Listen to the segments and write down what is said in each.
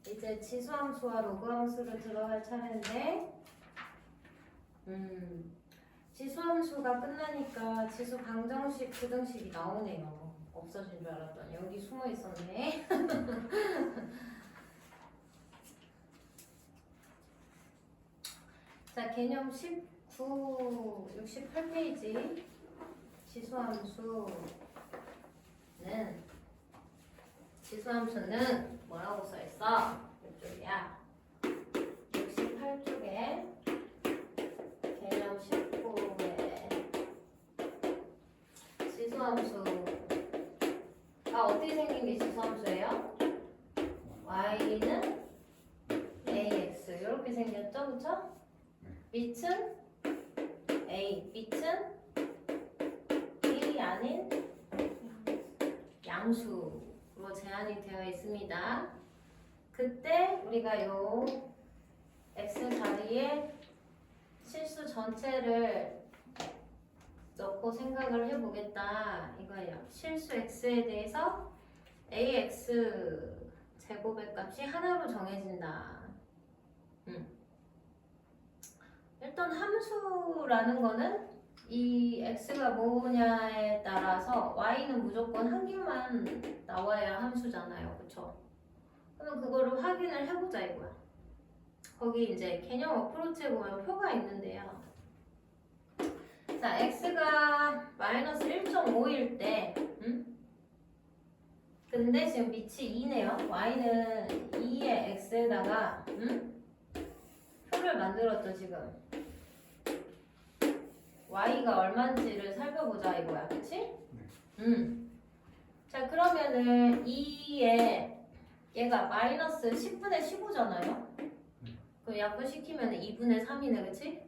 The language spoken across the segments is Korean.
이제 지수함수와 로그함수를 들어갈 차례인데 지수함수가 끝나니까 지수 방정식, 부등식이 나오네요. 없어진 줄 알았더니 여기 숨어 있었네. 자, 개념 68페이지 지수함수는 뭐라고 써있어? 이쪽이야. 68쪽에 개념 19에 지수함수가 어떻게 생긴 게 지수함수예요? y는 ax 이렇게 생겼죠? 그쵸? 밑은 a, 밑은 1이 아닌 양수로 제한이 되어 있습니다. 그때 우리가 요 x 자리에 실수 전체를 넣고 생각을 해보겠다 이거예요. 실수 x에 대해서 ax 제곱의 값이 하나로 정해진다. 일단 함수라는 거는 이 x가 뭐냐에 따라서 y는 무조건 한 개만 나와야 함수잖아요. 그쵸? 그러면 그거를 확인을 해보자 이거야. 거기 이제 개념 어프로치에 보면 표가 있는데요. 자, x가 마이너스 1.5일 때 근데 지금 밑이 2네요. y는 2의 x에다가 표를 만들었죠 지금. y가 얼마인지를 살펴보자 이거야. 그치? 자, 그러면은 2에 얘가 마이너스 10분의 15잖아요. 그 약분시키면 2분의 3이네. 그치?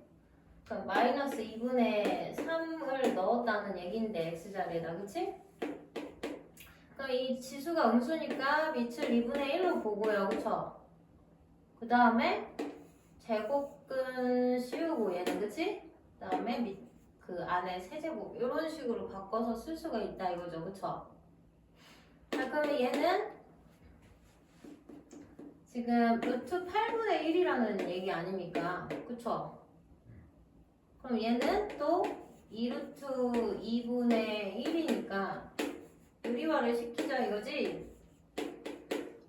그럼 마이너스 2분의 3을 넣었다는 얘긴데 x자리에다. 그치? 그럼 이 지수가 음수니까 밑을 2분의 1로 보고요. 그쵸? 그 다음에 제곱근 씌우고 얘는. 그치? 그 다음에 그 안에 세제곱 이런 식으로 바꿔서 쓸 수가 있다 이거죠. 그쵸? 자, 그러면 얘는 지금 루트 8분의 1이라는 얘기 아닙니까? 그쵸? 그럼 얘는 또 2루트 2분의 1이니까 유리화를 시키자 이거지?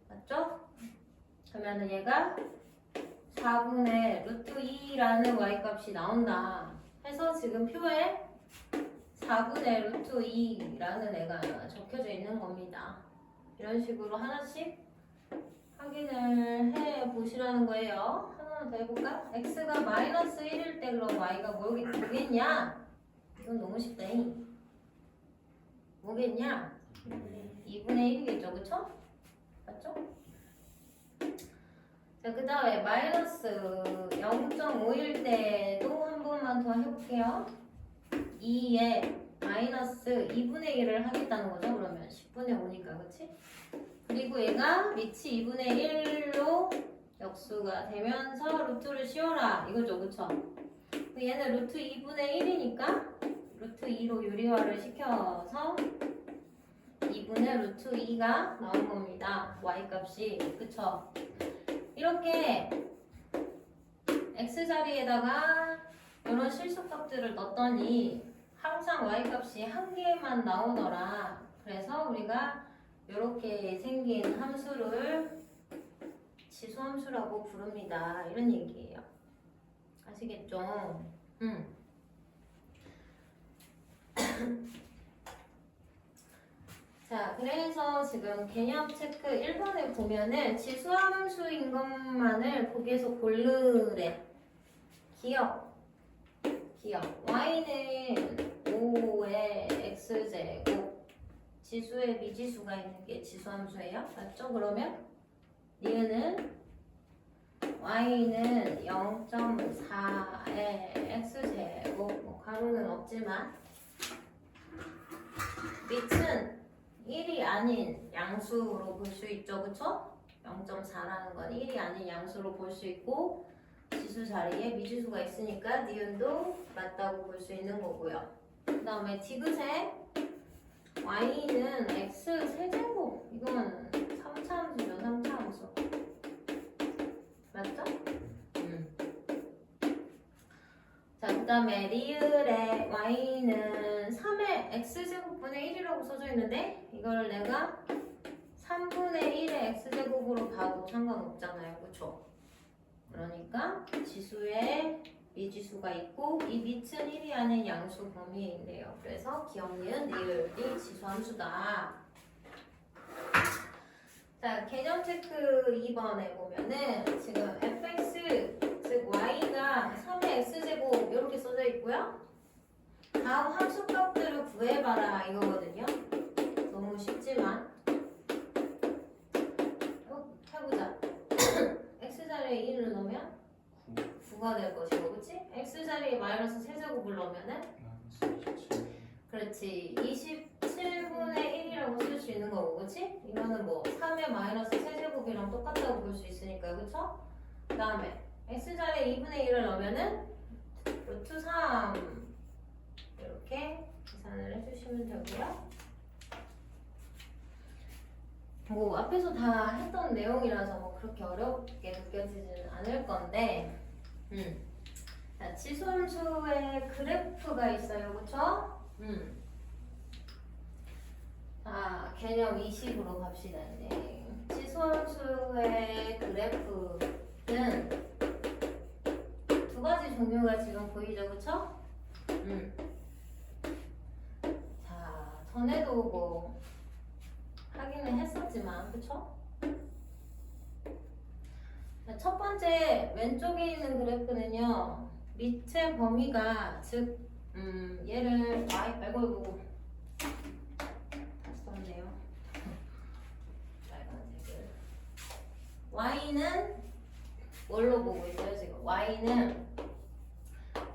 맞죠? 그러면은 얘가 4분의 루트 2라는 y값이 나온다 해서 지금 표에 4분의 루트 2라는 애가 적혀져 있는 겁니다. 이런 식으로 하나씩 확인을 해 보시라는 거예요. 하나만 더 해볼까? x가 마이너스 1일 때 그럼 y가 뭐겠냐? 이건 너무 쉽다. 뭐겠냐? 2분의 1이겠죠, 그쵸? 맞죠? 자, 그 다음에 마이너스 0.5일 때도 한 번만 더 해볼게요. 2에 마이너스 2분의 1을 하겠다는 거죠. 그러면 10분의 5니까, 그치? 그리고 얘가 밑이 2분의 1로 역수가 되면서 루트를 씌워라 이거죠. 그쵸? 얘는 루트 2분의 1이니까 루트 2로 유리화를 시켜서 2분의 루트 2가 나온 겁니다. y값이. 그쵸? 이렇게 x자리에다가 이런 실수값들을 넣었더니 항상 y값이 한 개만 나오더라. 그래서 우리가 이렇게 생긴 함수를 지수함수라고 부릅니다. 이런 얘기예요. 아시겠죠? 자, 그래서 지금 개념 체크 1번에 보면은 지수함수인 것만을 거기에서 고르래. 기억. y는 5의 x제곱. 지수에 미지수가 있는 게 지수함수예요. 맞죠? 그러면 니은은 y는 0.4의 x제곱. 뭐 가로는 없지만 밑은 1이 아닌 양수로 볼 수 있죠. 그쵸? 0.4라는 건 1이 아닌 양수로 볼 수 있고 지수 자리에 미지수가 있으니까 니은도 맞다고 볼 수 있는 거고요. 그 다음에 디귿에 y는 x 세제곱. 이건 3차 함수죠. 3차 함수. 맞죠? 자, 그 다음에 리을의 y는 3의 x제곱분의 1이라고 써져 있는데 이걸 내가 3분의 1의 x제곱으로 봐도 상관없잖아요. 그쵸? 그러니까 지수에 미지수가 있고 이 밑은 1이 아닌 양수 범위에 있네요. 그래서 기억, 니은, 리을이 지수함수다. 자, 개념 체크 2번에 보면은 지금 fx 즉 y가 3의 x제곱 이렇게 써져 있고요. 다음 함수값들을 구해봐라 이거거든요. 너무 쉽지만 해보자. x자리에 1을 넣으면 9가 될 것이고, 그치? x자리에 마이너스 세제곱을 넣으면은 그렇지 27분의 1이라고 쓸 수 있는 거고, 그치? 이거는 뭐 3의 마이너스 세제곱이랑 똑같다고 볼 수 있으니까요, 그쵸? 그 다음에 x자리에 2분의 1을 넣으면은 루트 3 이렇게 계산을 해주시면 되고요. 뭐 앞에서 다 했던 내용이라서 뭐 그렇게 어렵게 느껴지지는 않을 건데 자, 지수함수의 그래프가 있어요, 그쵸? 자, 개념 20으로 갑시다. 이제 지수함수의 그래프는 두 가지 종류가 지금 보이죠, 그쵸? 자, 전에도 뭐 하기는 했었지만, 그쵸? 자, 첫 번째 왼쪽에 있는 그래프는요, 밑의 범위가 즉 얘를 아이고 다시 썼네요. 빨간색을 y는 뭘로 보고 있어요 지금? y는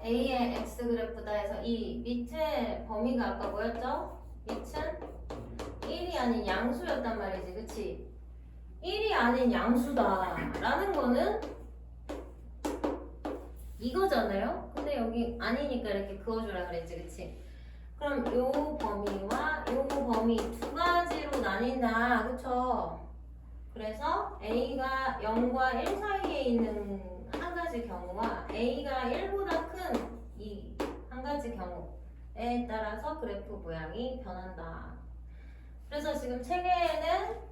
a의 x 그래프다 해서 이 밑에 범위가 아까 뭐였죠? 밑은 1이 아닌 양수였단 말이지, 그치? 1이 아닌 양수다 라는 거는 이거잖아요? 근데 여기 아니니까 이렇게 그어주라 그랬지, 그치? 그럼 요 범위와 요 범위 두 가지로 나뉜다, 그쵸? 그래서 A가 0과 1 사이에 있는 한 가지 경우와 A가 1보다 큰 이 한 가지 경우에 따라서 그래프 모양이 변한다. 그래서 지금 책에는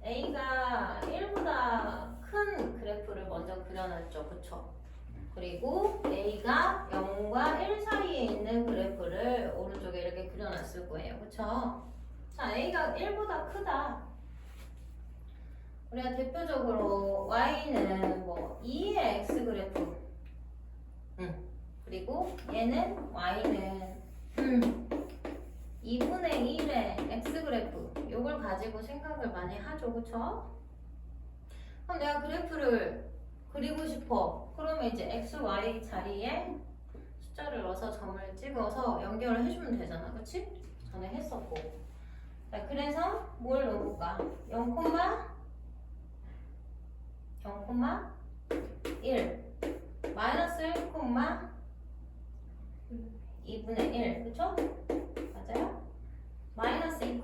A가 1보다 큰 그래프를 먼저 그려놨죠, 그쵸? 그리고 A가 0과 1 사이에 있는 그래프를 오른쪽에 이렇게 그려놨을 거예요, 그쵸? 자, A가 1보다 크다. 우리가 대표적으로 Y는 뭐 2의 X 그래프 그리고 얘는 Y는 2분의 1의 X 그래프 요걸 가지고 생각을 많이 하죠, 그쵸? 그럼 내가 그래프를 그리고 싶어. 그러면 이제 X, Y 자리에 숫자를 넣어서 점을 찍어서 연결을 해주면 되잖아, 그치? 전에 했었고. 자, 그래서 뭘 넣어볼까? 0,1 마이너스 1, 2분의 1 그쵸? 맞아요? 마이너스 2,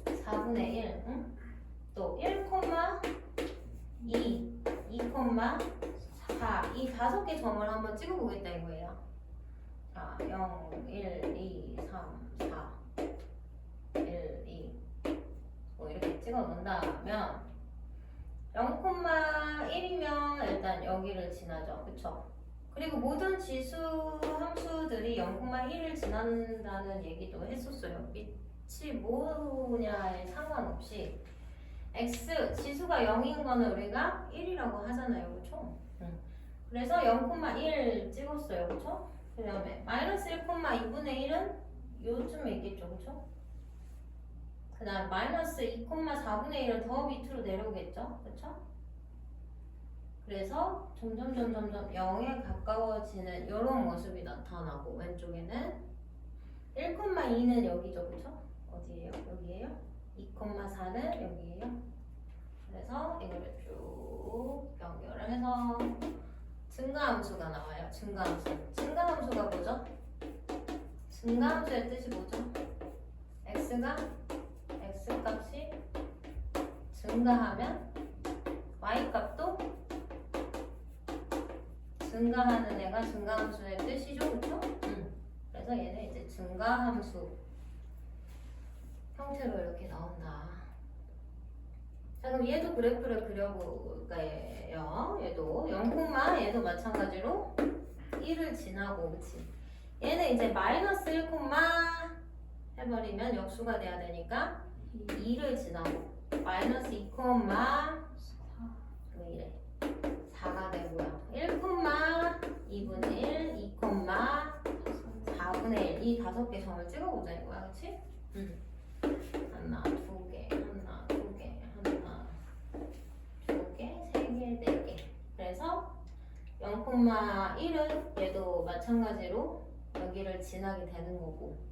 4분의 1 응? 또 1, 2, 4 이 5개 점을 한번 찍어보겠다 이거예요. 자, 0, 1, 2, 3, 4 1, 2 뭐 이렇게 찍어 놓는다면 0,1이면 일단 여기를 지나죠, 그쵸? 그리고 모든 지수 함수들이 0,1을 지난다는 얘기도 했었어요. 밑이 뭐냐에 상관없이 x 지수가 0인 거는 우리가 1이라고 하잖아요, 그쵸? 그래서 0,1 찍었어요, 그쵸? 그 다음에 마이너스 1,2분의 1은 요쯤에 있겠죠, 그쵸? 그 다음 마이너스 2,4분의 1은 더 밑으로 내려오겠죠, 그쵸? 그래서 점점 0에 가까워지는 이런 모습이 나타나고 왼쪽에는 1,2는 여기죠, 그쵸? 어디예요? 여기예요? 2,4는 여기예요. 그래서 이거를 쭉 연결을 해서 증가함수가 나와요. 증가함수. 증가함수가 뭐죠? 증가함수의 뜻이 뭐죠? x 값이 증가하면 y 값도 증가하는 애가 증가함수의 뜻이죠, 그렇죠? 그래서 얘는 이제 증가함수 형태로 이렇게 나온다. 자, 그럼 얘도 그래프를 그려볼까요? 얘도 0, 얘도 마찬가지로 1을 지나고, 그치? 얘는 이제 마이너스 1, 해버리면 역수가 돼야 되니까 2를 지나고 마이너스 2, 왜 이래? 4가 되고요. 1, 2분의 1, 2, 4분의 1. 이 5개 점을 찍어보자 이거야, 그치? 하나, 두 개, 하나, 두 개, 하나, 두 개, 세 개, 네 개. 그래서 0,1은 얘도 마찬가지로 여기를 지나게 되는 거고,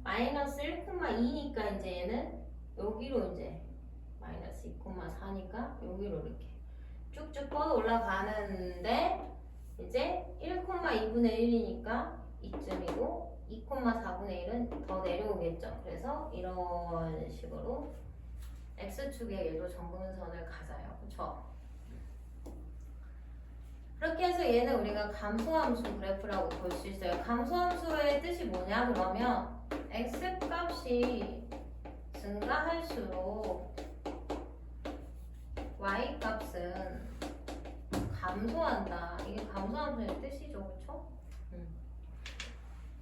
마이너스 1,2니까 이제 얘는 여기로 이제 마이너스 2,4니까 여기로 이렇게 쭉쭉 뻗어 올라가는데, 이제 1,2분의 1이니까 이쯤이고 2,4분의 1은 더 내려오겠죠. 그래서 이런 식으로 x축에 얘도 정근선을 가져요. 그쵸? 그렇게 해서 얘는 우리가 감소함수 그래프라고 볼 수 있어요. 감소함수의 뜻이 뭐냐 그러면 x값이 증가할수록 y값은 감소한다. 이게 감소함수의 뜻이죠. 그쵸?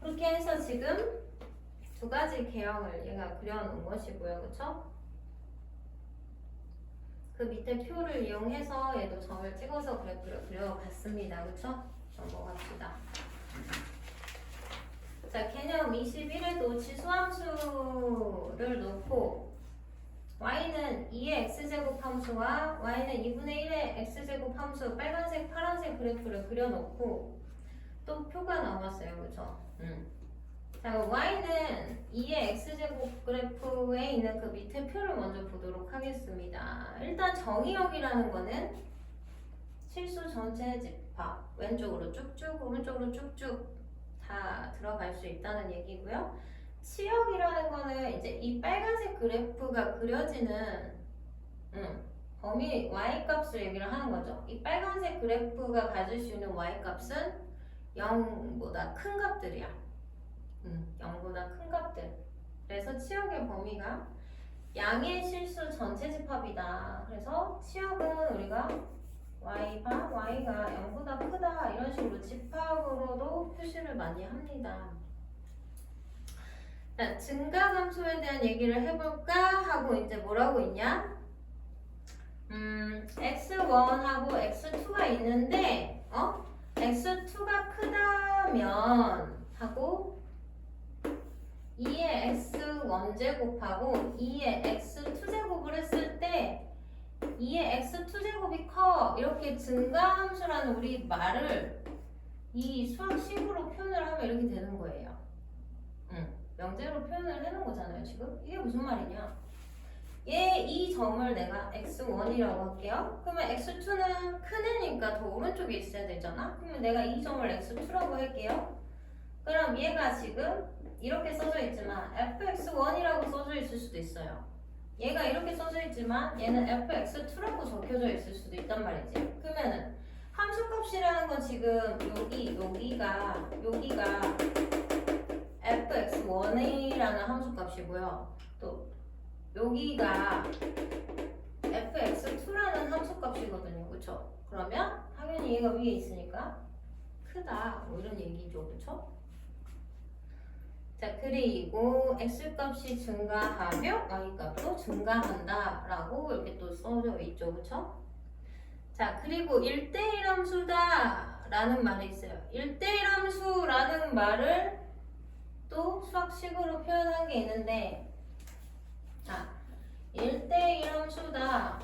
그렇게 해서 지금 두 가지 개형을 얘가 그려놓은 것이고요. 그쵸? 그 밑에 표를 이용해서 얘도 점을 찍어서 그래프를 그려봤습니다. 그쵸? 넘어갑시다. 자, 개념 21에도 지수함수를 놓고 y는 2의 x제곱 함수와 y는 2분의 1의 x제곱 함수 빨간색, 파란색 그래프를 그려놓고 또 표가 나왔어요. 그쵸? 자, y는 2의 x제곱 그래프에 있는 그 밑에 표를 먼저 보도록 하겠습니다. 일단 정의역이라는 거는 실수 전체 집합, 왼쪽으로 쭉쭉, 오른쪽으로 쭉쭉 다 들어갈 수 있다는 얘기고요. 치역이라는 거는 이제 이 빨간색 그래프가 그려지는 범위 y값을 얘기를 하는 거죠. 이 빨간색 그래프가 가질 수 있는 y값은 0보다 큰 값들이야. 0보다 큰 값들. 그래서 치역의 범위가 양의 실수 전체 집합이다. 그래서 치역은 우리가 y가 0보다 크다 이런 식으로 집합으로도 표시를 많이 합니다. 자, 증가함수에 대한 얘기를 해볼까 하고 이제 뭐라고 있냐? x1하고 x2가 있는데 x2가 크다면 하고 2의 x1제곱하고 2의 x2제곱을 했을 때 2의 x2제곱이 커 이렇게 증가함수라는 우리 말을 이 수학식으로 표현을 하면 이렇게 되는 거예요. 명제로 표현을 해놓은 거잖아요. 지금 이게 무슨 말이냐? 이 점을 내가 x1이라고 할게요. 그러면 x2는 큰 애니까 더 오른쪽에 있어야 되잖아. 그러면 내가 이 점을 x2라고 할게요. 그럼 얘가 지금 이렇게 써져 있지만 fx1이라고 써져 있을 수도 있어요. 얘가 이렇게 써져 있지만 얘는 fx2라고 적혀져 있을 수도 있단 말이지. 그러면은 함수값이라는 건 지금 여기가 fx1이라는 함수값이고요. 또 여기가 fx2라는 함수값이거든요. 그쵸? 그러면 당연히 얘가 위에 있으니까 크다 뭐 이런 얘기죠. 그쵸? 자, 그리고 x값이 증가하며 y값도 증가한다 라고 이렇게 또 써져 있죠. 그쵸? 자, 그리고 1대1 함수다 라는 말이 있어요. 1대1 함수라는 말을 또 수학식으로 표현한 게 있는데, 자, 1대1 함수다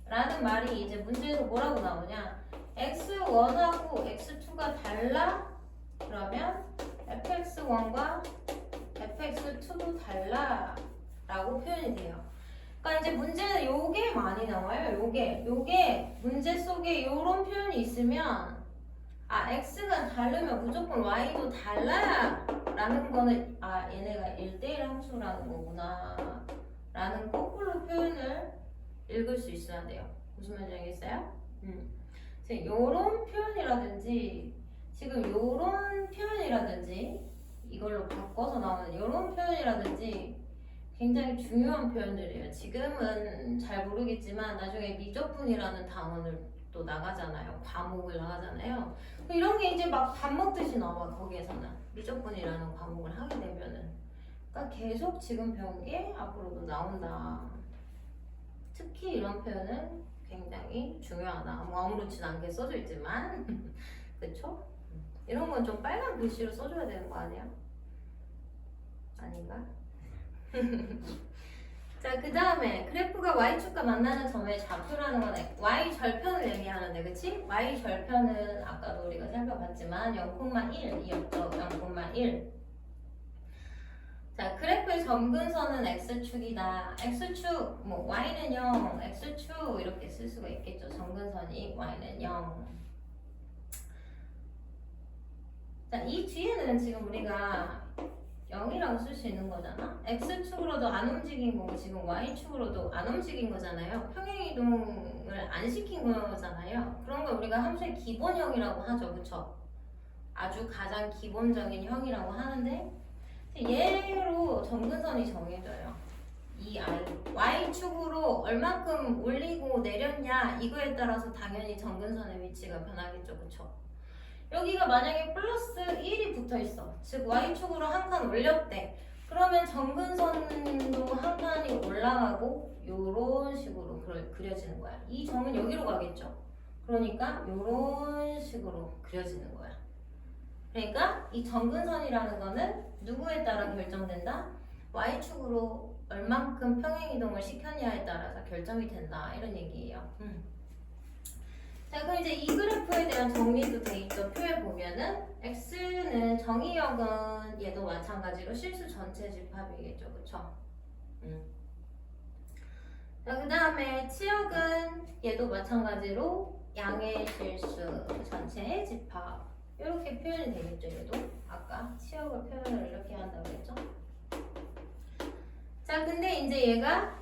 라는 말이 이제 문제에서 뭐라고 나오냐? x1하고 x2가 달라? 그러면 fx1과 fx2도 달라 라고 표현이 돼요. 그러니까 이제 문제는 요게 많이 나와요. 요게 문제 속에 요런 표현이 있으면 x가 다르면 무조건 y도 달라야 라는 거는 얘네가 1대1 함수라는 거구나 라는 거꾸로 표현을 읽을 수 있어야 돼요. 무슨 말인지 알겠어요? 요런 표현이라든지 지금 요런 표현이라든지 이걸로 바꿔서 나오는 요런 표현이라든지 굉장히 중요한 표현들이에요. 지금은 잘 모르겠지만 나중에 미적분이라는 단원을 또 나가잖아요. 과목을 나가잖아요. 이런 게 이제 막 밥 먹듯이 나와. 거기에서는 미적분이라는 과목을 하게 되면은 그러니까 계속 지금 배운 게 앞으로도 나온다. 특히 이런 표현은 굉장히 중요하다. 뭐 아무렇지도 않게 써져 있지만 그쵸? 이런 건 좀 빨간 글씨로 써줘야 되는 거 아니야? 아닌가? 자, 그 다음에 그래프가 y축과 만나는 점의 좌표라는 건 y절편을 얘기하는데 그치? y절편은 아까도 우리가 살펴봤지만 0,1이었죠. 0,1. 자, 그래프의 점근선은 x축이다. x축, 뭐 y는 0, x축 이렇게 쓸 수가 있겠죠. 점근선이 y는 0. 자, 이 뒤에는 지금 우리가 0이라고 쓸 수 있는 거잖아. x축으로도 안 움직인 거고 지금 y축으로도 안 움직인 거잖아요. 평행이동을 안 시킨 거잖아요. 그런 걸 우리가 함수의 기본형이라고 하죠. 그쵸? 아주 가장 기본적인 형이라고 하는데 얘로 점근선이 정해져요. 이 y축으로 얼만큼 올리고 내렸냐 이거에 따라서 당연히 점근선의 위치가 변하겠죠. 그쵸? 여기가 만약에 플러스 1이 붙어 있어. 즉 y축으로 한 칸 올렸대. 그러면 점근선도 한 칸이 올라가고 요런 식으로 그려지는 거야. 이 점은 여기로 가겠죠. 그러니까 요런 식으로 그려지는 거야. 그러니까 이 점근선이라는 거는 누구에 따라 결정된다? y축으로 얼만큼 평행이동을 시켰냐에 따라서 결정이 된다. 이런 얘기예요. 자, 그럼 이제 이 그래프에 대한 정리도 돼 있죠. 표에 보면은 x는 정의역은 얘도 마찬가지로 실수 전체 집합이겠죠. 그쵸? 자, 그 다음에 치역은 얘도 마찬가지로 양의 실수 전체의 집합 이렇게 표현이 되겠죠. 얘도 아까 치역을 표현을 이렇게 한다고 했죠. 자, 근데 이제 얘가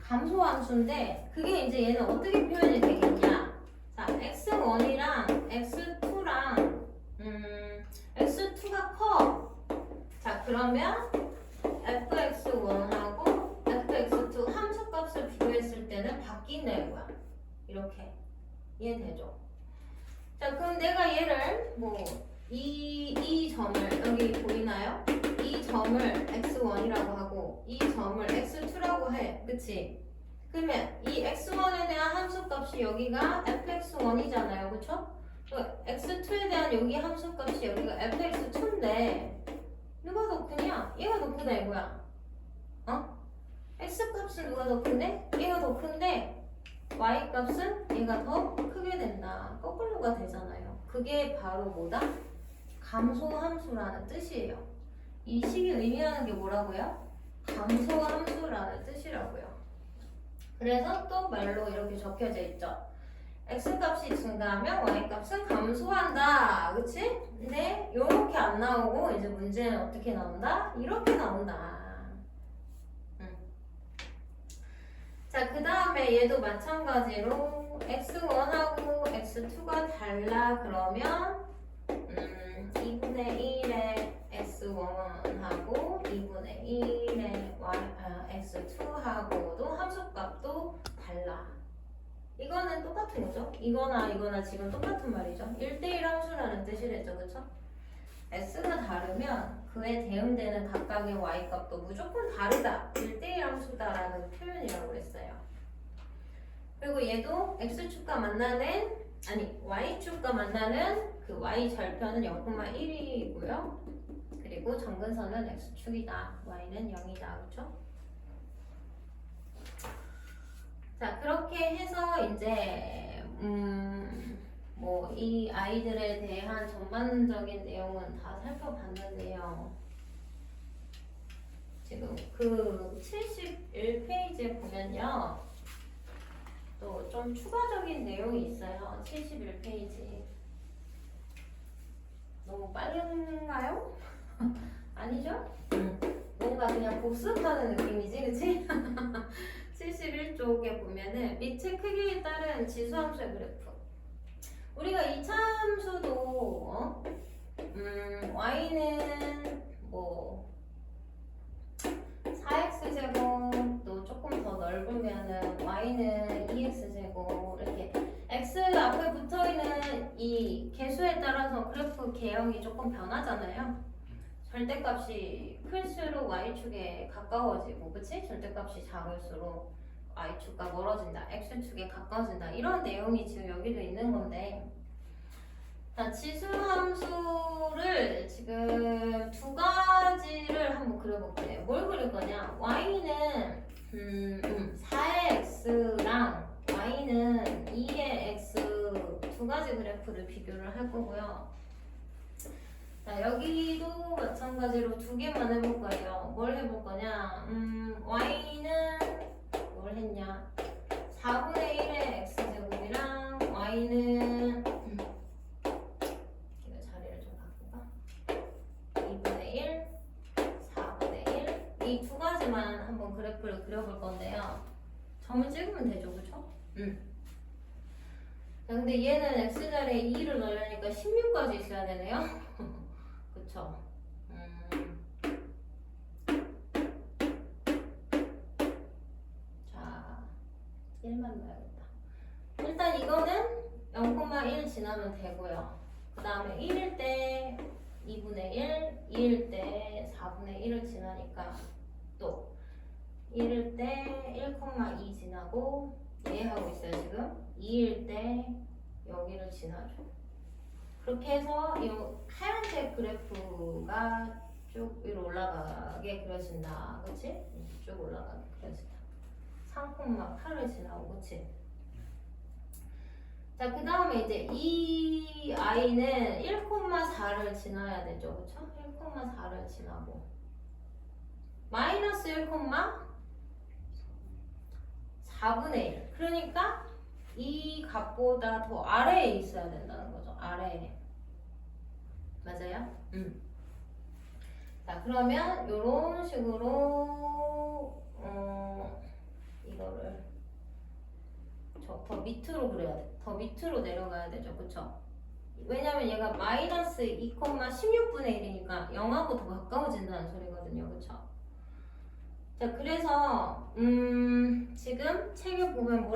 감소함수인데 그게 이제 얘는 어떻게 표현이 되겠냐? 자, x1이랑 x2랑 x2가 커. 자, 그러면 fx1하고 fx2 함수값을 비교했을 때는 바뀐다 이거야. 이렇게 이해되죠? 자, 그럼 내가 얘를 뭐 이 점을 여기 보이나요? 이 점을 x1이라고 하고 이 점을 x2라고 해. 그치? 그러면 이 x1에 대한 함수값이 여기가 fx1이잖아요. 그쵸? x2에 대한 여기 함수값이 여기가 fx2인데 누가 더 크냐? 얘가 더 크다 이거야. 어? x값은 누가 더 큰데? 얘가 더 큰데 y값은 얘가 더 크게 된다. 거꾸로가 되잖아요. 그게 바로 뭐다? 감소함수라는 뜻이에요. 이 식이 의미하는 게 뭐라고요? 감소함수라는 뜻이라고요. 그래서 또 말로 이렇게 적혀져 있죠. x값이 증가하면 y값은 감소한다. 그치? 근데 이렇게 안 나오고 이제 문제는 어떻게 나온다? 이렇게 나온다. 자, 그 다음에 얘도 마찬가지로 x1하고 x2가 달라 그러면 2분의 1의 x1하고 2분의 1의 x2하고도 함수값도 달라. 이거는 똑같은 거죠. 이거나 지금 똑같은 말이죠. 1대1 함수라는 뜻이랬죠. 그쵸? s가 다르면 그에 대응되는 각각의 y값도 무조건 다르다. 1대1 함수다라는 표현이라고 했어요. 그리고 얘도 x축과 만나는 y축과 만나는 그 y절편은 0,1이고요. 그리고 점근선은 x축이다. y는 0이다. 그렇죠? 자, 그렇게 해서 이제 뭐 이 아이들에 대한 전반적인 내용은 다 살펴봤는데요. 지금 그 71페이지에 보면요. 또 좀 추가적인 내용이 있어요. 71페이지. 너무 빠른가요? 아니죠? 뭔가 뭔가 그냥 복습하는 느낌이지, 그치? 71쪽에 보면은 밑의 크기에 따른 지수함수의 그래프. 우리가 이차함수도 y는 뭐 4x제곱도 조금 더 넓으면은 y는 2x제곱 이렇게 x 앞에 붙어있는 이 개수에 따라서 그래프 개형이 조금 변하잖아요. 절대값이 클수록 y축에 가까워지고, 그치? 절대값이 작을수록 y축과 멀어진다, x축에 가까워진다, 이런 내용이 지금 여기도 있는 건데, 자, 지수함수를 지금 두 가지를 한번 그려볼게요. 뭘 그릴 거냐? y는 4의 x랑 y는 2의 x 두 가지 그래프를 비교를 할 거고요. 자, 여기도 마찬가지로 두 개만 해볼 거예요. 뭘 해볼 거냐? y는 뭘 했냐? 4분의 1의 x제곱이랑 y는 이거 자리를 좀 바꿀까? 2분의 1, 4분의 1 이 두 가지만 한번 그래프를 그려볼 건데요. 점을 찍으면 되죠, 그쵸? 자, 근데 얘는 x자리에 2를 넣으려니까 16까지 있어야 되네요. 그쵸? 자, 1만 넣어야겠다. 일단 이거는 0,1 지나면 되고요. 그 다음에 1일 때 2분의 1, 2일 때 4분의 1을 지나니까 또 1일 때 1,2 지나고 얘하고 있어요 지금. 2일 때 여기를 지나죠. 그렇게 해서 이 하얀색 그래프가 쭉 위로 올라가게 그려진다. 그치? 쭉 올라가게 그려진다. 3,8을 지나고, 그치? 자, 그 다음에 이제 이 i는 1,4를 지나야 되죠. 그쵸? 1,4를 지나고. 마이너스 1,4분의 1. 그러니까 이 값보다 더 아래에 있어야 된다는 거죠. 아래에. 맞아요? 자, 그러면 이런 식으로 이거를 더 밑으로 그려야 돼. 더 밑으로 내려가야 되죠. 그쵸? 왜냐면 얘가 마이너스 2,16분의 1이니까 0하고 더 가까워진다는 소리거든요. 그쵸? 자, 그래서 지금 책에 보면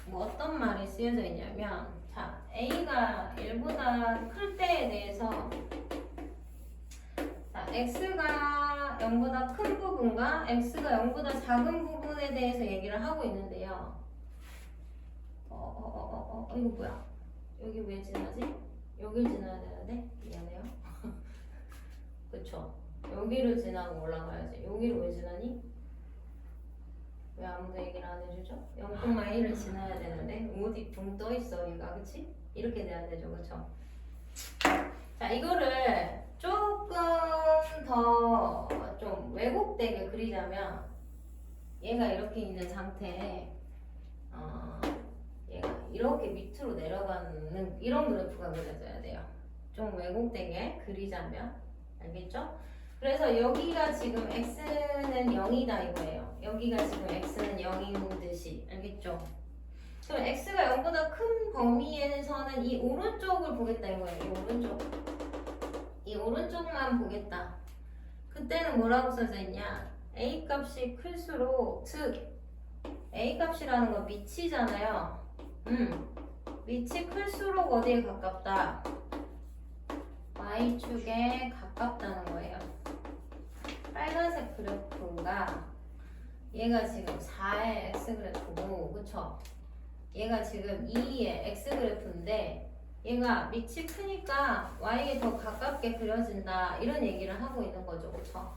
뭐 어떤 말이 쓰여져 있냐면, 자, a가 1보다 클 때에 대해서, 자, x가 0보다 큰 부분과 x가 0보다 작은 부분에 대해서 얘기를 하고 있는데요. 이거 뭐야? 여기 왜 지나지? 여길 지나야 되는데? 미안해요. 그쵸? 여기를 지나고 올라가야지. 여기를 왜 지나니? 왜 아무도 얘기를 안 해주죠? 0,1을 지나야 되는데 어디 붕 떠 있어 얘가, 그치? 이렇게 돼야 되죠, 그쵸? 자, 이거를 조금 더 좀 왜곡되게 그리자면, 얘가 이렇게 있는 상태에 얘가 이렇게 밑으로 내려가는 이런 그래프가 그려져야 돼요. 좀 왜곡되게 그리자면, 알겠죠? 그래서 여기가 지금 x는 0이다 이거예요. 여기가 지금 x는 0인 듯이, 알겠죠? 그럼 x가 0보다 큰 범위에서는 이 오른쪽을 보겠다 이거예요. 이 오른쪽만 보겠다. 그때는 뭐라고 써져 있냐? a 값이 클수록, 즉 a 값이라는 건 밑이잖아요. 밑이 클수록 어디에 가깝다? y축에 가깝다는 거예요. 빨간색 그래프가 얘가 지금 4의 x 그래프고, 그쵸? 얘가 지금 2의 x 그래프인데 얘가 밑이 크니까 y에 더 가깝게 그려진다, 이런 얘기를 하고 있는 거죠. 그쵸?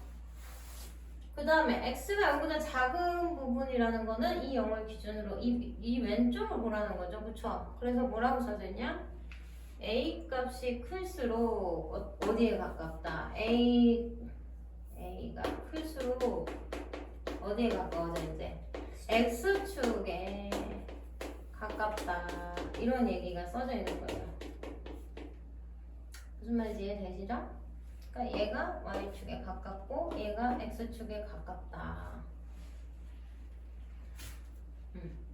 그 다음에 x가 0보다 작은 부분이라는 거는 이 0을 기준으로 이 왼쪽을 보라는 거죠. 그쵸? 그래서 뭐라고 써져 있냐? a 값이 클수록 어디에 가깝다? a가 클수록 어디에 가까워져? 이제 x축에 가깝다, 이런 얘기가 써져 있는 거예요. 무슨 말인지 이해되시죠? 그러니까 얘가 y축에 가깝고 얘가 x축에 가깝다.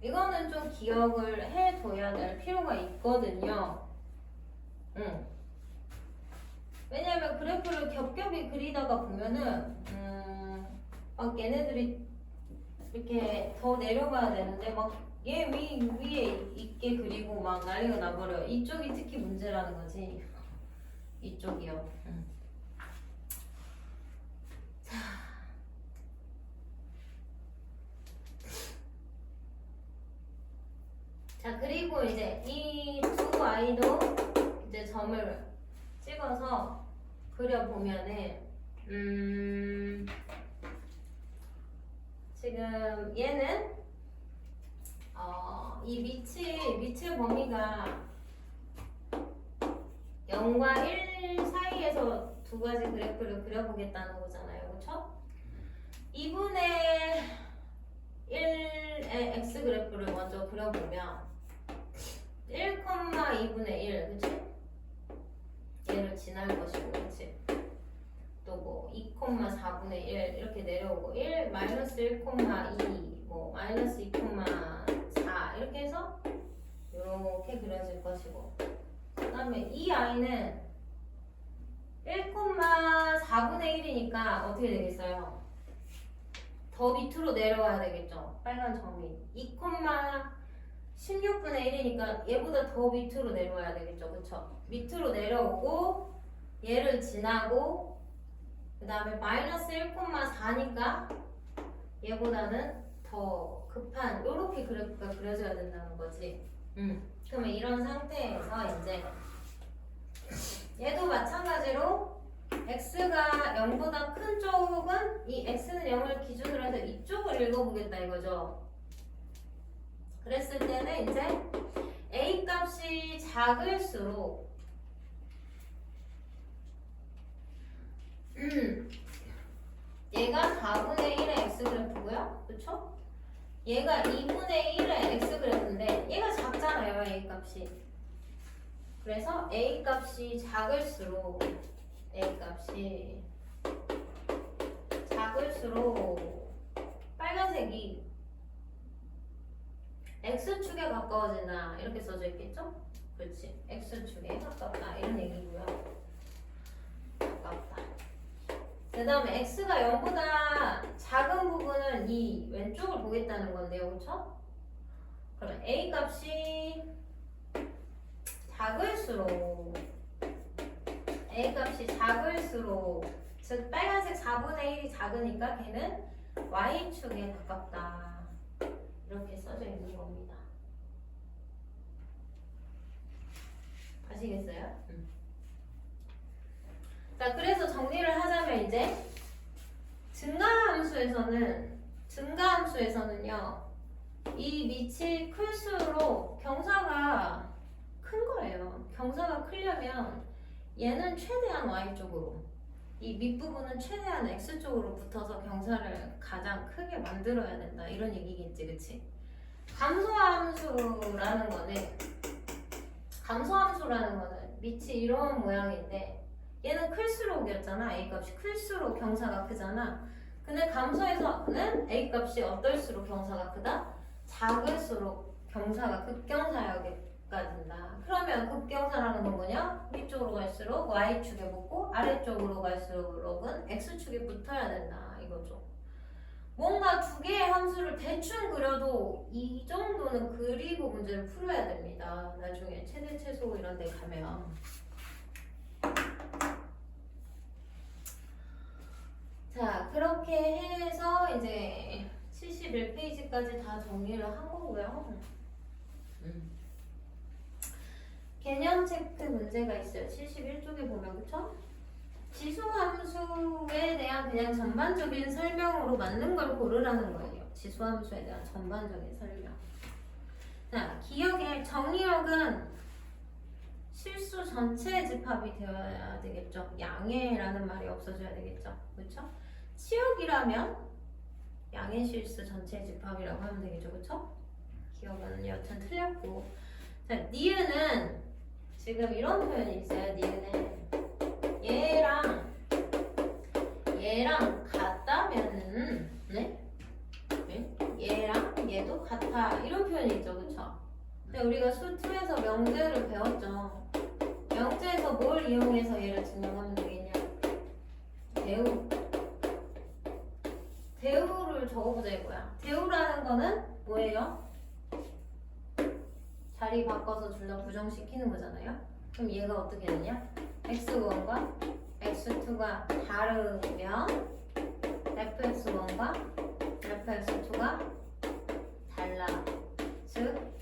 이거는 좀 기억을 해둬야 될 필요가 있거든요. 왜냐면 그래프를 겹겹이 그리다가 보면은 막 얘네들이 이렇게 더 내려가야 되는데 막 얘 위에 있게 그리고 막 난리가 나버려요. 이쪽이 특히 문제라는 거지. 이쪽이요. 자, 그리고 이제 이 두 아이도 이제 점을 찍어서 그려보면은 지금 얘는 이 밑의 범위가 0과 1 사이에서 두 가지 그래프를 그려보겠다는 거잖아요. 그쵸? 2분의 1의 x 그래프를 먼저 그려보면 1,2분의 1, 그치? 얘를 지날 것이고, 그치? 또 뭐 2,4분의 1 이렇게 내려오고 1, 마이너스 1,2, 뭐 마이너스 2,4 이렇게 해서 이렇게 그려질 것이고, 그 다음에 이 아이는 1,4분의 1이니까 어떻게 되겠어요? 더 밑으로 내려와야 되겠죠? 빨간 점이 2,16분의 1이니까 얘보다 더 밑으로 내려와야 되겠죠? 그쵸? 밑으로 내려오고 얘를 지나고 그 다음에 마이너스 1,4니까 얘보다는 더 급한 요렇게 그래프가 그려져야 된다는 거지. 그러면 이런 상태에서 이제 얘도 마찬가지로 x가 0보다 큰 쪽은 이 x는 0을 기준으로 해서 이쪽을 읽어보겠다 이거죠. 그랬을 때는 이제 a 값이 작을수록 얘가 4분의 1의 x 그래프고요. 그쵸? 얘가 2분의 1의 x 그래프인데 얘가 작잖아요. a 값이. 그래서 a 값이 작을수록 빨간색이 x축에 가까워진다 이렇게 써져 있겠죠? 그렇지. x축에 가깝다 이런 얘기고요. 가깝다. 그 다음에 x가 0보다 작은 부분은 이 왼쪽을 보겠다는 건데요. 그렇죠? 그러면 a 값이 작을수록 즉 빨간색 4분의 1이 작으니까 걔는 y축에 가깝다 이렇게 써져 있는 겁니다. 아시겠어요? 자, 그래서 정리를 하자면 이제 증가함수에서는요 이 밑이 클수록 경사가 큰 거예요. 경사가 크려면 얘는 최대한 y쪽으로, 이 밑부분은 최대한 x쪽으로 붙어서 경사를 가장 크게 만들어야 된다 이런 얘기겠지, 그치? 감소함수라는 거는 밑이 이런 모양인데 얘는 클수록이었잖아. a 값이 클수록 경사가 크잖아. 근데 감소에서는 a 값이 어떨수록 경사가 크다? 작을수록 경사가 극경사여가 된다. 그러면 극경사라는 건 뭐냐? 위쪽으로 갈수록 y축에 붙고 아래쪽으로 갈수록은 x축에 붙어야 된다 이거죠. 뭔가 두 개의 함수를 대충 그려도 이 정도는 그리고 문제를 풀어야 됩니다. 나중에 최대 최소 이런 데 가면. 자, 그렇게 해서 이제 71페이지까지 다 정리를 한 거고요. 개념 체크 문제가 있어요. 71쪽에 보면, 그쵸? 지수함수에 대한 그냥 전반적인 설명으로 맞는 걸 고르라는 거예요. 지수함수에 대한 전반적인 설명. 자, 기억의 정리력은 실수 전체 집합이 되어야 되겠죠. 양해라는 말이 없어져야 되겠죠. 그쵸? 치역이라면 양의 실수 전체 집합이라고 하면 되겠죠. 그쵸? 기억은 여튼 틀렸고. 자, 니은은 지금 이런 표현이 있어요. 니은은 얘랑 얘랑 같다면은 네? 얘랑 얘도 같아 이런 표현이 있죠, 그쵸? 근데 우리가 수2에서 명제를 배웠죠. 명제에서 뭘 이용해서 얘를 증명하면 되겠냐? 대우를 적어보자 이거야. 대우라는 거는 뭐예요? 자리 바꿔서 둘 다 부정시키는 거잖아요. 그럼 얘가 어떻게 되냐? x1과 x2가 다르면 fx1과 fx2가 달라. 즉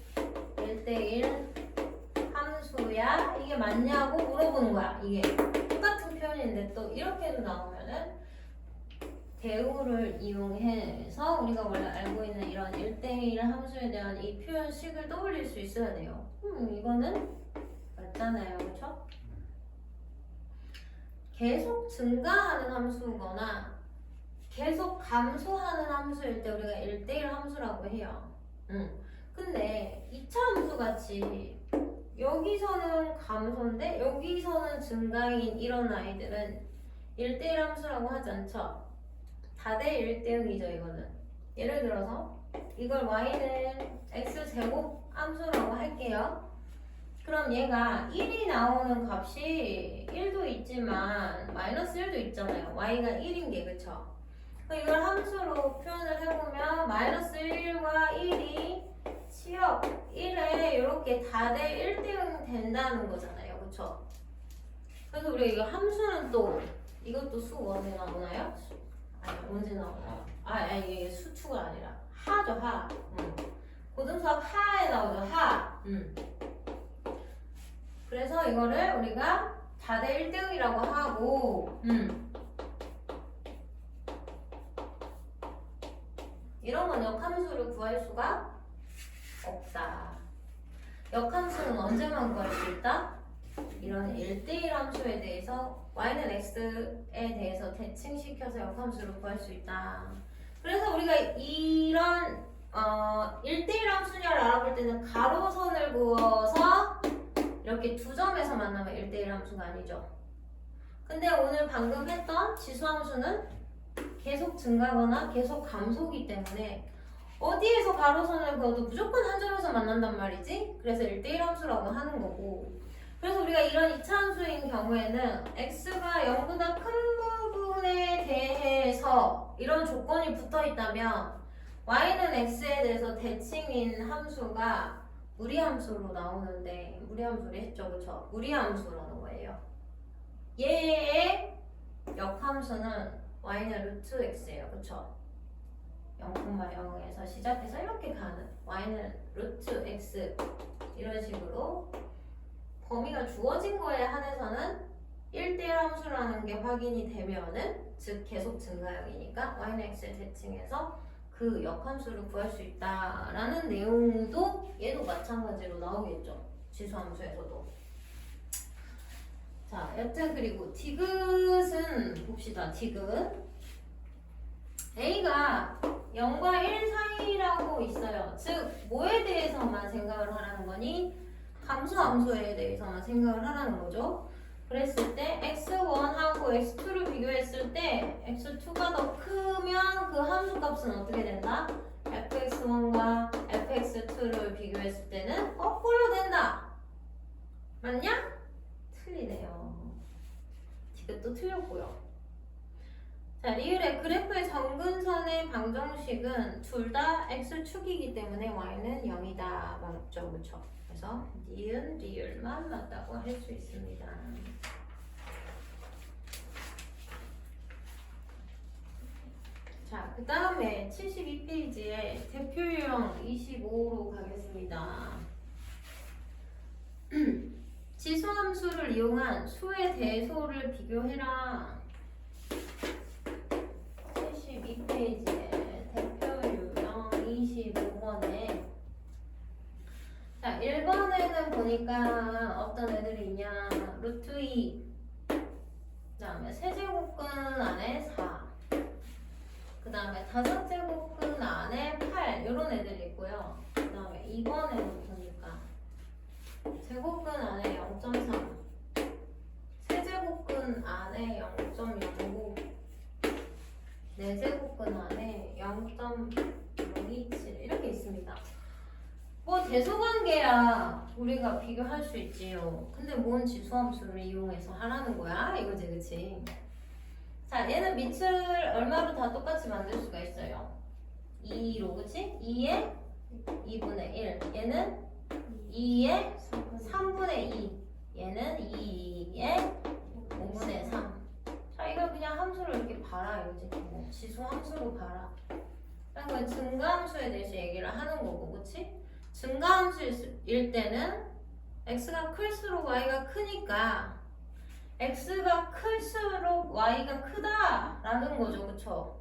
1대1 함수야? 이게 맞냐고 물어보는 거야. 이게 똑같은 표현인데 또 이렇게도 나오면은 대우를 이용해서 우리가 원래 알고 있는 이런 1대1 함수에 대한 이 표현식을 떠올릴 수 있어야 돼요. 이거는 맞잖아요. 그쵸? 계속 증가하는 함수거나 계속 감소하는 함수일 때 우리가 1대1 함수라고 해요. 근데 2차 함수 같이 여기서는 감소인데 여기서는 증가인 이런 아이들은 1대1 함수라고 하지 않죠? 다대 1대0이죠 이거는. 예를 들어서 이걸 y는 x제곱 함수라고 할게요. 그럼 얘가 1이 나오는 값이 1도 있지만 마이너스 1도 있잖아요. y가 1인 게 그쵸? 그럼 이걸 함수로 표현을 해보면 마이너스 1과 1이 치역 1에 이렇게 다대 1대0 된다는 거잖아요. 그쵸? 그래서 우리가 이거 함수는 또 이것도 수1에 나오나요? 아니 언제 나오나요? 이게 수2가 아니라 하죠. 하. 고등수학 하에 나오죠. 하. 그래서 이거를 우리가 다대 1등이라고 하고 이런 건 역함수를 구할 수가 없다. 역함수는 언제만 구할 수 있다? 이런 1대1 함수에 대해서 y는 x에 대해서 대칭시켜서 역함수를 구할 수 있다. 그래서 우리가 이런 1대1 함수냐를 알아볼 때는 가로선을 그어서 이렇게 두 점에서 만나면 1대1 함수가 아니죠. 근데 오늘 방금 했던 지수함수는 계속 증가거나 계속 감소기 때문에 어디에서 가로선을 그어도 무조건 한 점에서 만난단 말이지. 그래서 1대1 함수라고 하는 거고. 그래서 우리가 이런 2차 함수인 경우에는 x가 0보다 큰 부분에 대해서 이런 조건이 붙어 있다면 y는 x에 대해서 대칭인 함수가 무리함수로 나오는데 무리함수를 했죠. 그쵸? 무리함수라는 거예요. 얘의 역함수는 y는 루트 x예요. 그쵸? 0,0에서 시작해서 이렇게 가는 y는 루트 x 이런 식으로 범위가 주어진 거에 한해서는 1대1 함수라는 게 확인이 되면은 즉 계속 증가형이니까 y는 x에 대칭해서 그 역함수를 구할 수 있다라는 내용도 얘도 마찬가지로 나오겠죠. 지수함수에서도. 자, 여튼 그리고 디귿은 봅시다. 디귿 a가 0과 1 사이라고 있어요. 즉 뭐에 대해서만 생각을 하라는 거니? 감소함수에 대해서만 생각을 하라는 거죠. 그랬을 때 x1하고 x2를 비교했을 때 x2가 더 크면 그 함수 값은 어떻게 된다? fx1과 fx2를 비교했을 때는 거꾸로 된다. 맞냐? 틀리네요. 이것도 틀렸고요. 자, 리을의 그래프의 정근선의 방정식은 둘 다 x축이기 때문에 y는 0이다. 맞죠? 그쵸? 그래서 니은, 리을만 맞다고 할 수 있습니다. 자, 그 다음에 72페이지에 대표 유형 25로 가겠습니다. 지수함수를 이용한 수의 대소를 비교해라. 72페이지에 대표 유형 25번에 자, 1번에는 보니까 어떤 애들이 있냐. 루트 2 그 다음에 세제곱근 안에 4 그 다음에 5제곱근 안에 8 이런 애들이 있고요. 그 다음에 2번에는 보니까 제곱근 안에 0.3 세제곱근 안에 0.09 4제곱근 안에 0.027 이렇게 있습니다. 뭐 대소관계야 우리가 비교할 수 있지요. 근데 뭔 지수함수를 이용해서 하라는 거야? 이거지, 그치? 자, 얘는 밑을 얼마로 다 똑같이 만들 수가 있어요? 2로, 그치? 2에 2분의 1. 얘는 2에 3분의 2. 얘는 2에 5분의 3. 자, 이걸 그냥 함수로 이렇게 봐라, 이거지. 뭐 지수 함수로 봐라. 그러니까 증가함수에 대해서 얘기를 하는 거고, 그치? 증가함수일 때는 x가 클수록 y가 크니까 x가 클수록 y가 크다라는 거죠, 그쵸?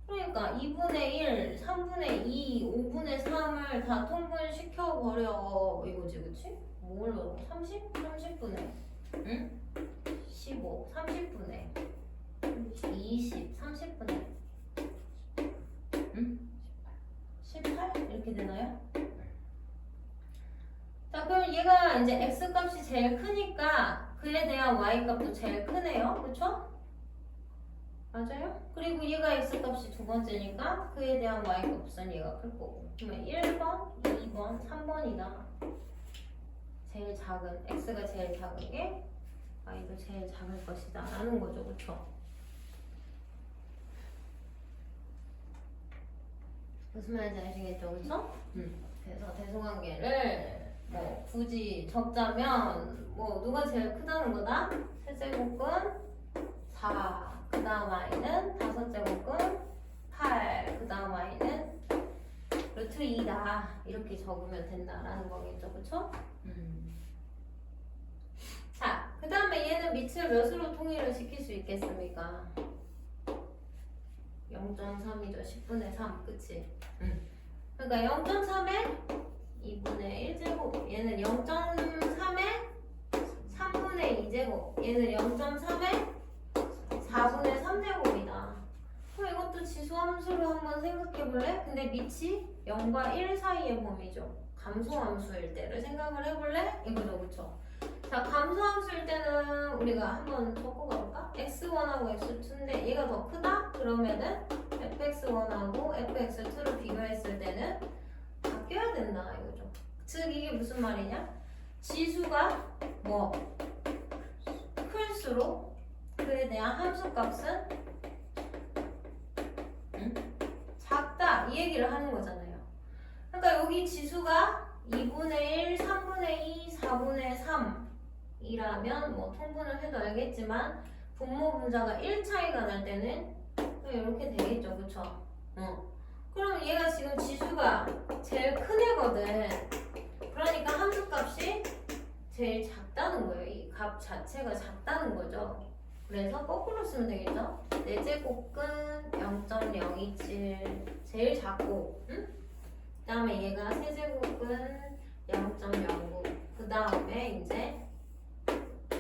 그러니까 2분의 1, 3분의 2, 5분의 3을 다 통분시켜버려 이거지, 그치? 뭘로? 30? 30분의 응? 15, 30분의 20, 30분의 응? 18? 이렇게 되나요? 자, 그럼 얘가 이제 x 값이 제일 크니까 그에 대한 y 값도 제일 크네요, 그쵸? 맞아요? 그리고 얘가 x 값이 두 번째니까 그에 대한 y 값은 얘가 클 거고. 그러면 1번, 2번, 3번이다. 제일 작은 x가 제일 작은 게 y도 제일 작을 것이다 라는 거죠, 그쵸? 무슨 말인지 아시겠죠, 그쵸? 그래서 대소관계를 뭐 굳이 적자면 뭐 누가 제일 크다는 거다? 세제곱근 4, 그 다음 y는 5제곱근 8, 그 다음 y는 루트 2다 이렇게 적으면 된다라는 거겠죠, 그쵸? 자, 그 다음에 얘는 밑을 몇으로 통일을 시킬 수 있겠습니까? 0.3이죠. 10분의 3, 그치? 그러니까 0.3에 2분의 1제곱, 얘는 0.3에 3분의 2제곱, 얘는 0.3에 4분의 3제곱이다. 그럼 이것도 지수함수로 한번 생각해볼래? 근데 밑이 0과 1 사이의 범위죠. 감소함수일 때를 생각을 해볼래? 이거죠, 그쵸? 자, 감소함수일 때는 우리가 한번 적어볼까? x1하고 x2인데 얘가 더 크다? 그러면은 fx1하고 fx2를 비교했을 때는 바뀌어야 된다 이거죠. 즉 이게 무슨 말이냐? 지수가 뭐 클수록 그에 대한 함수값은 작다 이 얘기를 하는 거잖아요. 그러니까 여기 지수가 2분의 1, 3분의 2, 4분의 3이라면 뭐 통분을 해도 알겠지만 분모 분자가 1 차이가 날 때는 이렇게 되겠죠, 그쵸? 그럼 얘가 지금 지수가 제일 큰 애거든. 그러니까 함수값이 제일 작다는 거예요. 이 값 자체가 작다는 거죠. 그래서 거꾸로 쓰면 되겠죠? 4제곱근 0.027 제일 작고, 응? 그 다음에 얘가 세제곱근 0.09. 그 다음에 이제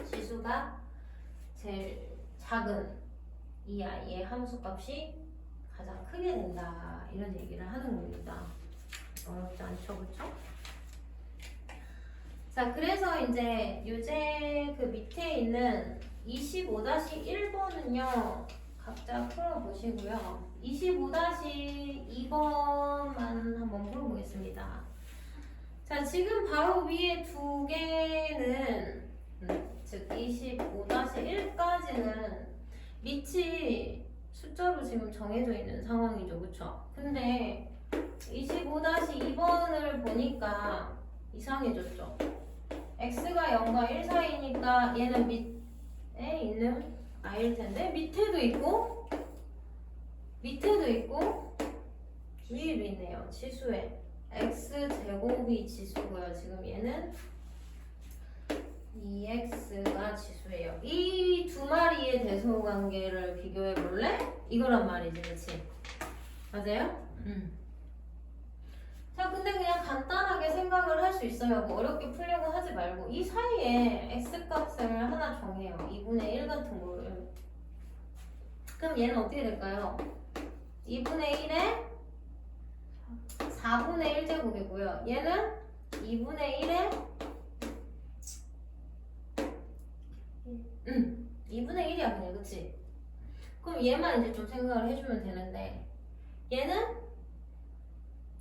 지수가 제일 작은 이 아이의 함수값이 가장 크게 된다. 이런 얘기를 하는 겁니다. 어렵지 않죠, 그쵸? 자, 그래서 이제 유제 그 밑에 있는 25-1번은요, 각자 풀어보시고요. 25-2번만 한번 풀어보겠습니다. 자, 지금 바로 위에 두 개는, 즉 25-1까지는 밑이 숫자로 지금 정해져 있는 상황이죠, 그쵸? 근데 25-2번을 보니까 이상해졌죠? x가 0과 1 사이니까 얘는 밑에 있는 i일 텐데 밑에도 있고 위에도 있네요. 지수에 x제곱이 지수고요. 지금 얘는 2x가 지수예요. 이 두 마리의 대소관계를 비교해 볼래? 이거란 말이지, 그치? 맞아요? 자, 근데 그냥 간단하게 생각을 할 수 있어요. 뭐 어렵게 풀려고 하지 말고 이 사이에 x값을 하나 정해요. 2분의 1 같은 거를. 그럼 얘는 어떻게 될까요? 2분의 1에 4분의 1제곱이고요. 얘는 2분의 1에 2분의 1이야 그냥, 그치? 그럼 얘만 이제 좀 생각을 해주면 되는데 얘는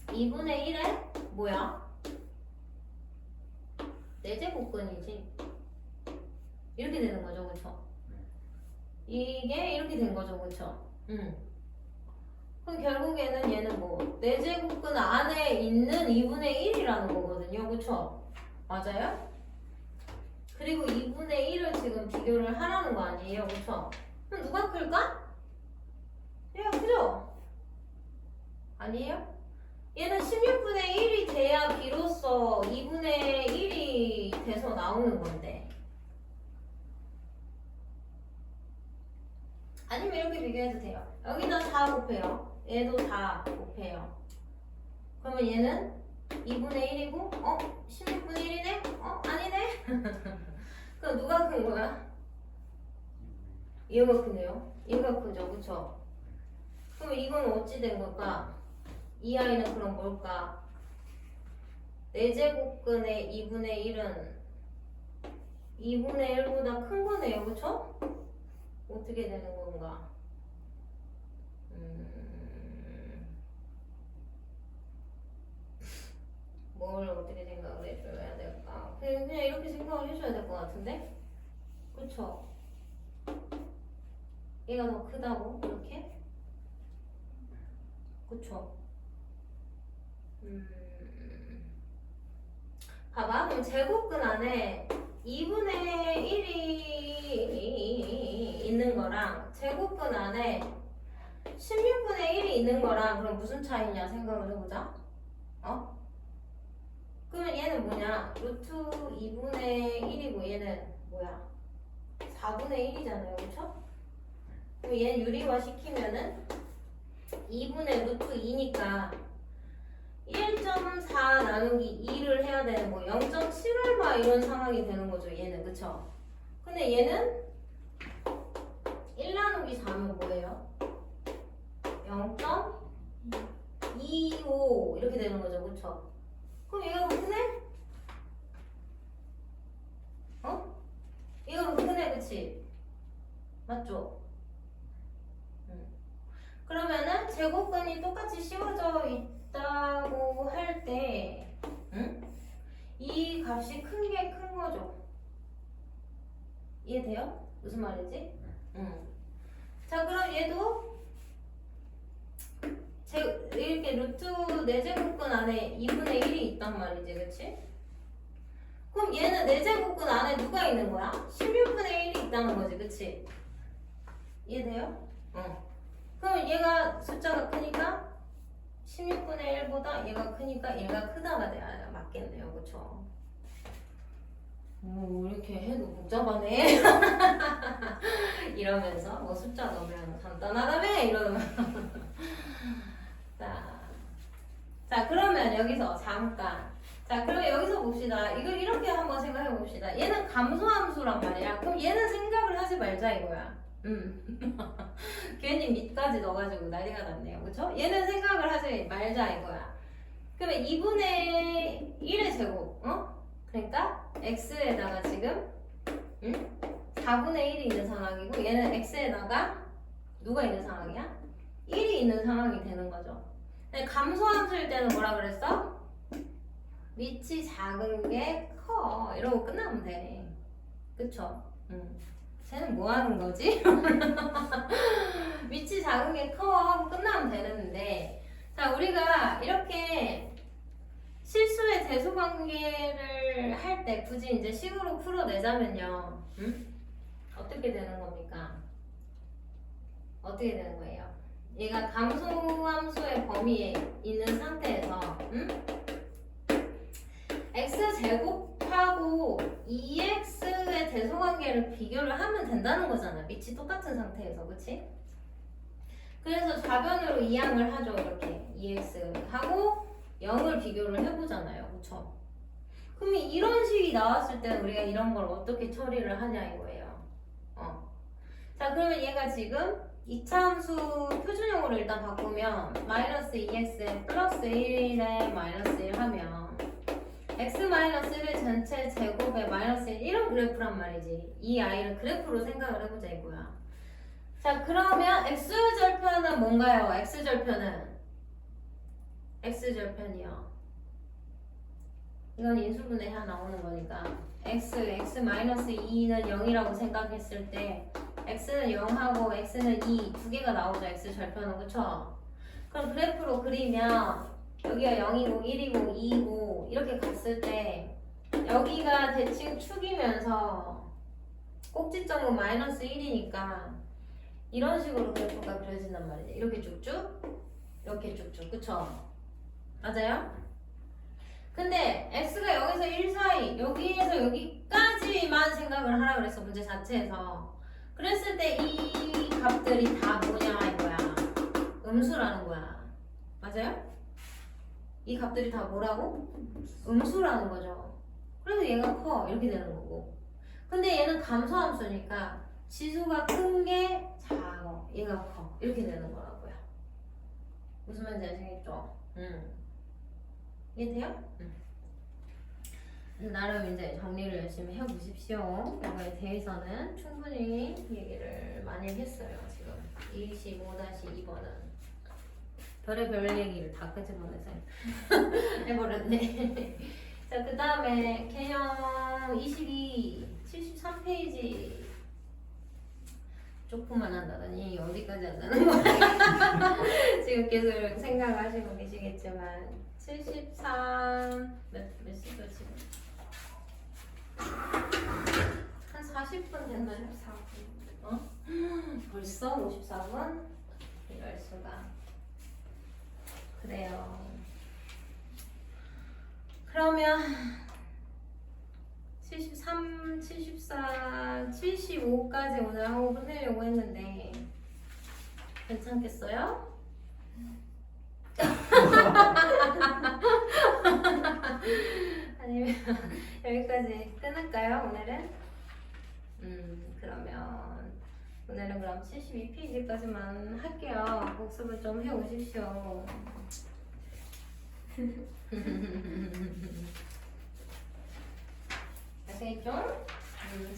2분의 1에 뭐야? 4제곱근이지. 이렇게 되는 거죠, 그쵸? 이게 이렇게 된 거죠, 그쵸? 그럼 결국에는 얘는 뭐 4제곱근 안에 있는 2분의 1이라는 거거든요, 그쵸? 맞아요? 그리고 2분의 1을 지금 비교를 하라는 거 아니에요, 그쵸? 그럼 누가 클까? 얘가 크죠? 아니에요? 얘는 16분의 1이 돼야 비로소 2분의 1이 돼서 나오는 건데. 아니면 이렇게 비교해도 돼요. 여기다 4 곱해요. 얘도 4 곱해요. 그러면 얘는 2분의 1이고, 16분의 1이네? 아니네? 그럼 누가 큰 거야? 얘가 크네요. 얘가 크죠, 그쵸? 그럼 이건 어찌 된 걸까? 이 아이는 그럼 뭘까? 4제곱근의 2분의 1은 2분의 1보다 큰 거네요, 그쵸? 어떻게 되는 건가? 뭘 어떻게 생각을 해줘야 될까? 그냥 이렇게 생각을 해줘야 될 것 같은데? 그쵸? 얘가 더 크다고? 이렇게? 그쵸? 봐봐. 그럼 제곱근 안에 2분의 1이 있는 거랑 제곱근 안에 16분의 1이 있는 거랑 그럼 무슨 차이냐 생각을 해보자. 그러면 얘는 뭐냐? 루트 2분의 1이고 얘는 뭐야? 4분의 1이잖아요. 그쵸? 그럼 얘는 유리화 시키면은 2분의 루트 2니까 1.4 나누기 2를 해야 되는 거 0.7 얼마 이런 상황이 되는 거죠. 얘는 그쵸? 근데 얘는 1 나누기 4면 뭐예요? 0.25 이렇게 되는 거죠. 그쵸? 그럼 얘가 더 크네? 얘가 더 크네 그치? 맞죠? 그러면은 제곱근이 똑같이 씌워져 있다고 할 때, 이 값이 큰 게 큰 거죠. 이해돼요? 무슨 말인지? 자, 그럼 얘도 이렇게 루트 4제곱근 안에 2분의 1이 있단 말이지, 그치? 그럼 얘는 4제곱근 안에 누가 있는 거야? 16분의 1이 있다는 거지, 그치? 이해돼요? 그럼 얘가 숫자가 크니까 16분의 1보다 얘가 크니까 얘가 크다가 돼야 맞겠네요. 그쵸? 이렇게 해도 복잡하네. 이러면서 뭐 숫자 넣으면 간단하다며 이러면 자 그러면 여기서 잠깐 그럼 여기서 봅시다. 이걸 이렇게 한번 생각해 봅시다. 얘는 감소함수란 말이야. 그럼 얘는 생각을 하지 말자 이거야. 괜히 밑까지 넣어가지고 난리가 났네요. 그쵸? 얘는 생각을 하지 말자 이거야. 그러면 2분의 1의 제곱, 그러니까 x에다가 지금 4분의 1이 있는 상황이고 얘는 x에다가 누가 있는 상황이야? 1이 있는 상황이 되는 거죠. 근데 감소함수일 때는 뭐라 그랬어? 밑이 작은 게 커. 이러고 끝나면 돼. 그쵸? 쟤는 뭐 하는 거지? 밑이 작은 게 커 하고 끝나면 되는데, 자, 우리가 이렇게 실수의 대수 관계를 할 때 굳이 이제 식으로 풀어내자면요. 어떻게 되는 겁니까? 어떻게 되는 거예요? 얘가 감소함수의 범위에 있는 상태에서, x제곱하고 2x의 대소관계를 비교를 하면 된다는 거잖아. 밑이 똑같은 상태에서, 그치? 그래서 좌변으로 이항을 하죠. 이렇게 2x하고 0을 비교를 해보잖아요. 그쵸? 그러면 이런 식이 나왔을 때 우리가 이런 걸 어떻게 처리를 하냐 이거예요. 자, 그러면 얘가 지금 2차 함수 표준형으로 일단 바꾸면 마이너스 2x에 플러스 1에 마이너스 1 하면 x-1의 전체 제곱에 마이너스 1 이런 그래프란 말이지. 이 아이를 그래프로 생각을 해보자 이거야. 자, 그러면 x절편은 뭔가요? x절편이요. 이건 인수분해 해야 나오는 거니까 x-2는 0이라고 생각했을 때 x는 0하고 x는 2 두 개가 나오죠. x절편은. 그쵸? 그럼 그래프로 그리면 여기가 0이고 1이고 2이고 이렇게 갔을 때 여기가 대칭 축이면서 꼭지점은 마이너스 1이니까 이런 식으로 그래프가 그려진단 말이에요. 이렇게 쭉쭉 이렇게 쭉쭉. 그쵸? 맞아요? 근데 x가 0에서 1 사이 여기에서 여기까지만 생각을 하라 그랬어. 문제 자체에서. 그랬을 때 이 값들이 다 뭐냐 이거야. 음수라는 거야. 맞아요? 이 값들이 다 뭐라고? 음수라는 거죠. 그래서 얘가 커 이렇게 되는 거고. 근데 얘는 감소함수니까 지수가 큰 게 작아. 얘가 커 이렇게 되는 거라고요. 무슨 말인지 아시겠죠? 이해돼요? 나름 이제 정리를 열심히 해보십시오. 이거에 대해서는 충분히 얘기를 많이 했어요. 지금 25-2번은 별의별 얘기를 다 끄집어내서 해버렸네. 자, 그 다음에 개념 22, 73페이지 조금만 한다더니 어디까지 한다는 거야? 지금 계속 생각하시고 계시겠지만 73 몇 시죠 지금? 한 40분 됐나요? 54분. 어? 벌써 54분? 이럴 수가. 그래요. 그러면 73, 74, 75까지 오늘 하고 끝내려고 했는데 괜찮겠어요? 아니면 여기까지 끊을까요 오늘은? 그러면 오늘은 그럼 72페이지까지만 할게요. 복습을 좀 해오십시오. 아시겠죠?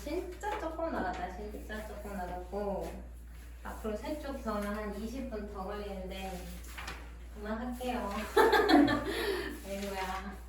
진짜 조금 나갔다. 진짜 조금 나갔고 앞으로 세 쪽 더하면 한 20분 더 걸리는데 그만할게요. 아이고야.